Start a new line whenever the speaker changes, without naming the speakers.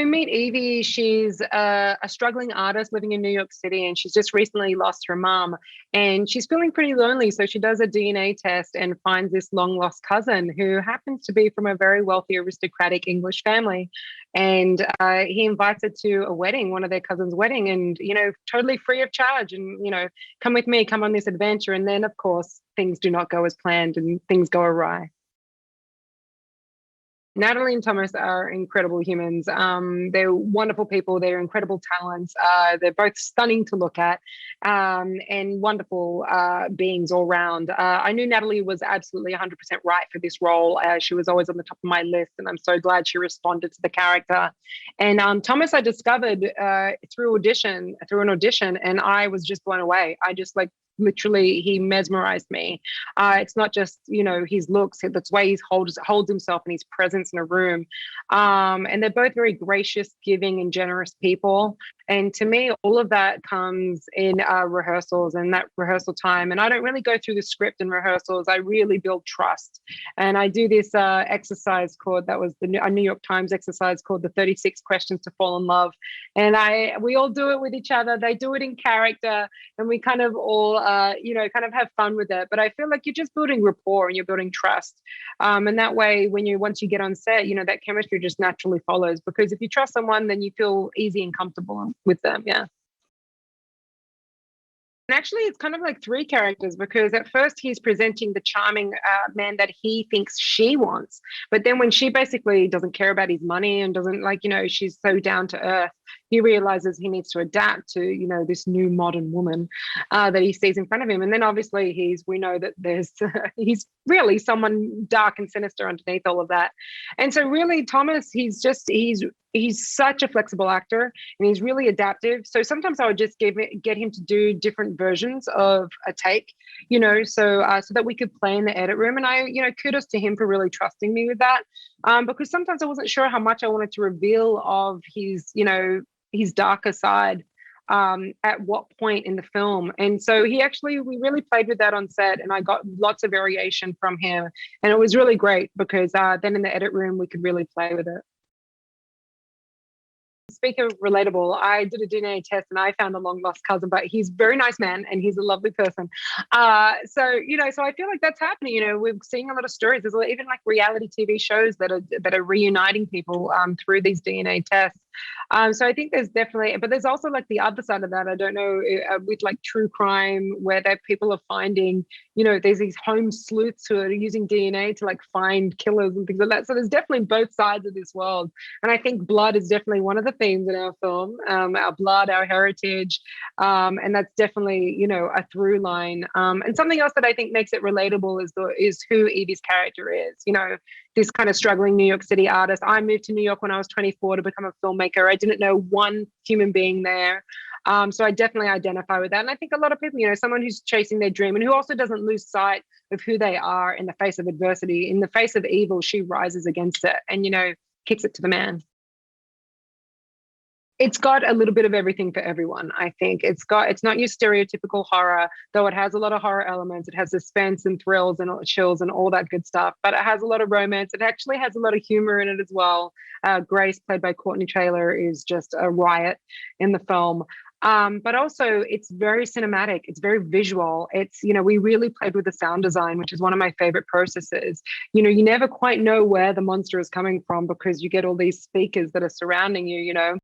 We meet Evie. She's a struggling artist living in New York City, and she's just recently lost her mom. And she's feeling pretty lonely. So she does a DNA test and finds this long lost cousin who happens to be from a very wealthy, aristocratic English family. And he invites her to a wedding, one of their cousins' wedding, and, totally free of charge. And, come with me, come on this adventure. And then, of course, things do not go as planned and things go awry. Nathalie and Thomas are incredible humans. They're wonderful people. They're incredible talents. They're both stunning to look at, and wonderful beings all round. I knew Nathalie was absolutely 100% right for this role. She was always on the top of my list, and I'm so glad she responded to the character. And Thomas, I discovered through an audition, and I was just blown away. I just literally, he mesmerized me. It's not just his looks, that's the way he holds himself and his presence in a room. And they're both very gracious, giving, and generous people. And to me, all of that comes in rehearsals and that rehearsal time. And I don't really go through the script in rehearsals. I really build trust. And I do this exercise called, that was a New York Times exercise called the 36 Questions to Fall in Love. And we all do it with each other. They do it in character, and we kind of all kind of have fun with it. But I feel like you're just building rapport and you're building trust. And that way, once you get on set, that chemistry just naturally follows, because if you trust someone, then you feel easy and comfortable with them. Yeah. And actually, it's kind of like three characters, because at first he's presenting the charming man that he thinks she wants. But then when she basically doesn't care about his money and doesn't she's so down to earth, he realizes he needs to adapt to, this new modern woman that he sees in front of him. And then obviously we know that there's, he's really someone dark and sinister underneath all of that. And so really Thomas, he's such a flexible actor, and he's really adaptive. So sometimes I would just get him to do different versions of a take, so that we could play in the edit room. And kudos to him for really trusting me with that, because sometimes I wasn't sure how much I wanted to reveal of his darker side at what point in the film. And so we really played with that on set, and I got lots of variation from him. And it was really great, because then in the edit room, we could really play with it. Speak of relatable, I did a DNA test and I found a long lost cousin, but he's a very nice man and he's a lovely person. So I feel like that's happening. We're seeing a lot of stories. There's even reality TV shows that are reuniting people through these DNA tests. So I think there's definitely, but there's also the other side of that. I don't know, with true crime, where people are finding, there's these home sleuths who are using DNA to find killers and things like that. So there's definitely both sides of this world. And I think blood is definitely one of the themes in our film, our blood, our heritage. And that's definitely, a through line. And something else that I think makes it relatable is who Evie's character is, this kind of struggling New York City artist. I moved to New York when I was 24 to become a filmmaker. I didn't know one human being there. So I definitely identify with that. And I think a lot of people, someone who's chasing their dream and who also doesn't lose sight of who they are in the face of adversity. In the face of evil, she rises against it and, kicks it to the man. It's got a little bit of everything for everyone. I think it's not your stereotypical horror, though it has a lot of horror elements. It has suspense and thrills and chills and all that good stuff, but it has a lot of romance. It actually has a lot of humor in it as well. Grace, played by Courtney Taylor, is just a riot in the film. But also it's very cinematic. It's very visual. It's, we really played with the sound design, which is one of my favorite processes. You never quite know where the monster is coming from, because you get all these speakers that are surrounding you,